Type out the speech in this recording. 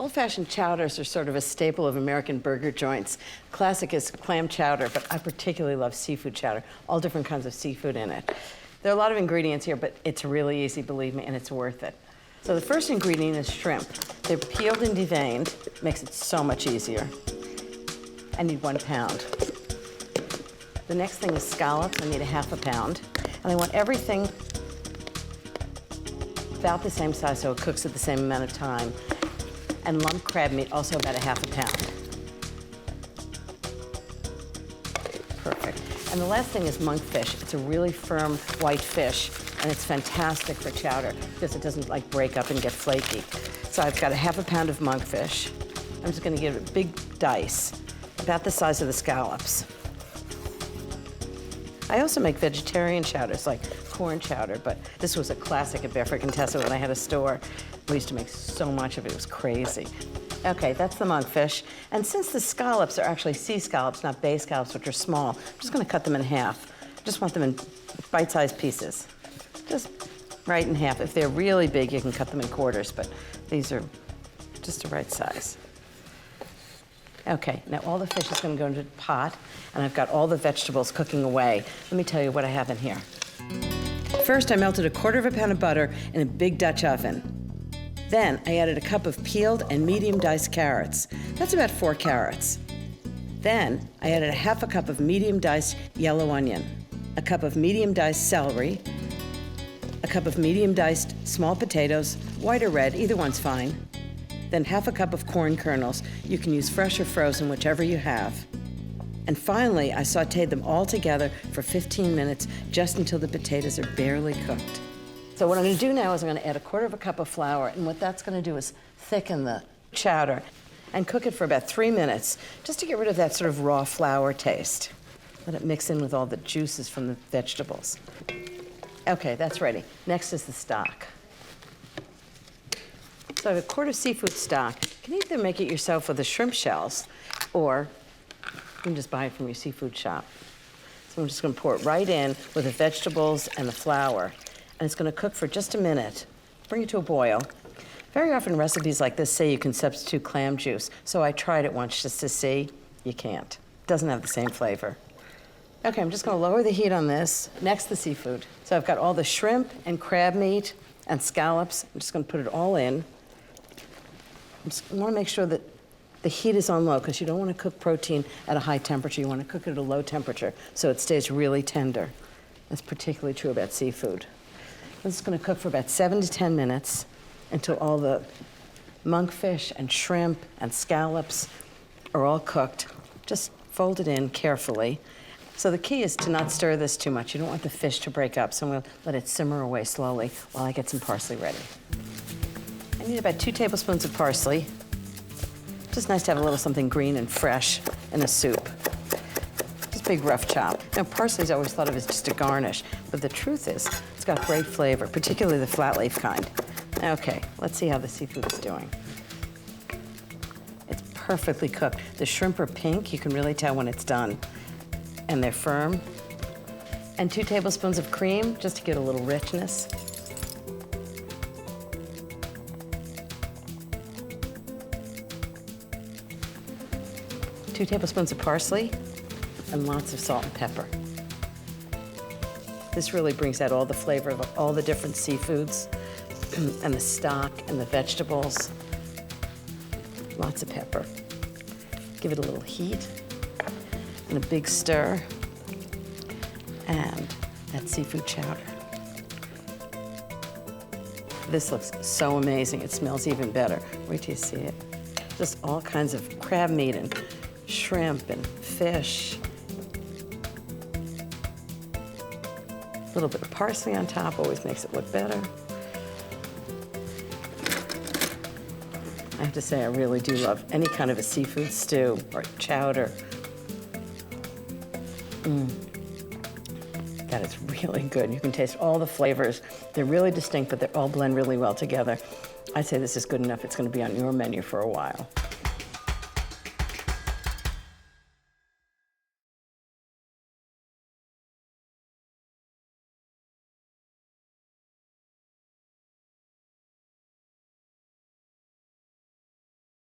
Old-fashioned chowders are sort of a staple of American burger joints. Classic is clam chowder, but I particularly love seafood chowder. All different kinds of seafood in it. There are a lot of ingredients here, but it's really easy, believe me, and it's worth it. So the first ingredient is shrimp. They're peeled and deveined. Makes it so much easier. I need 1 pound. The next thing is scallops. I need a ½ pound. And I want everything about the same size so it cooks at the same amount of time. And lump crab meat, also about a ½ pound. Perfect. And the last thing is monkfish. It's a really firm white fish, and it's fantastic for chowder because it doesn't like break up and get flaky. So I've got a ½ pound of monkfish. I'm just gonna give it a big dice, about the size of the scallops. I also make vegetarian chowders, like corn chowder, but this was a classic at Barefoot Contessa when I had a store. We used to make so much of it, it was crazy. Okay, that's the monkfish. And since the scallops are actually sea scallops, not bay scallops, which are small, I'm just gonna cut them in half. Just want them in bite-sized pieces. Just right in half. If they're really big, you can cut them in quarters, but these are just the right size. Okay, now all the fish is gonna go into the pot, and I've got all the vegetables cooking away. Let me tell you what I have in here. First, I melted a ¼ pound of butter in a big Dutch oven. Then, I added a cup of peeled and medium diced carrots. That's about 4 carrots. Then, I added a ½ cup of medium diced yellow onion, a cup of medium diced celery, a cup of medium diced small potatoes, white or red, either one's fine. Then ½ cup of corn kernels. You can use fresh or frozen, whichever you have. And finally, I sauteed them all together for 15 minutes, just until the potatoes are barely cooked. So what I'm gonna do now is I'm gonna add a ¼ cup of flour, and what that's gonna do is thicken the chowder and cook it for about 3 minutes, just to get rid of that sort of raw flour taste. Let it mix in with all the juices from the vegetables. Okay, that's ready. Next is the stock. So I have a quart of seafood stock. You can either make it yourself with the shrimp shells, or you can just buy it from your seafood shop. So I'm just gonna pour it right in with the vegetables and the flour. And it's gonna cook for just a minute. Bring it to a boil. Very often recipes like this say you can substitute clam juice. So I tried it once just to see. You can't. It doesn't have the same flavor. Okay, I'm just gonna lower the heat on this. Next, the seafood. So I've got all the shrimp and crab meat and scallops. I'm just gonna put it all in. I wanna make sure that the heat is on low, because you don't want to cook protein at a high temperature. You want to cook it at a low temperature so it stays really tender. That's particularly true about seafood. This is going to cook for about 7 to 10 minutes until all the monkfish and shrimp and scallops are all cooked. Just fold it in carefully. So the key is to not stir this too much. You don't want the fish to break up, so I'm going to let it simmer away slowly while I get some parsley ready. I need about 2 tablespoons of parsley. Just nice to have a little something green and fresh in a soup. Just big rough chop. Now, parsley's always thought of as just a garnish, but the truth is, it's got great flavor, particularly the flat leaf kind. Okay, let's see how the seafood is doing. It's perfectly cooked. The shrimp are pink, you can really tell when it's done. And they're firm. And 2 tablespoons of cream, just to get a little richness. Two tablespoons of parsley, and lots of salt and pepper. This really brings out all the flavor of all the different seafoods, and the stock, and the vegetables. Lots of pepper. Give it a little heat, and a big stir, and that seafood chowder. This looks so amazing. It smells even better. Wait till you see it. Just all kinds of crab meat and shrimp and fish. A little bit of parsley on top always makes it look better. I have to say, I really do love any kind of a seafood stew or chowder. That is really good. You can taste all the flavors. They're really distinct, but they all blend really well together. I'd say this is good enough. It's going to be on your menu for a while.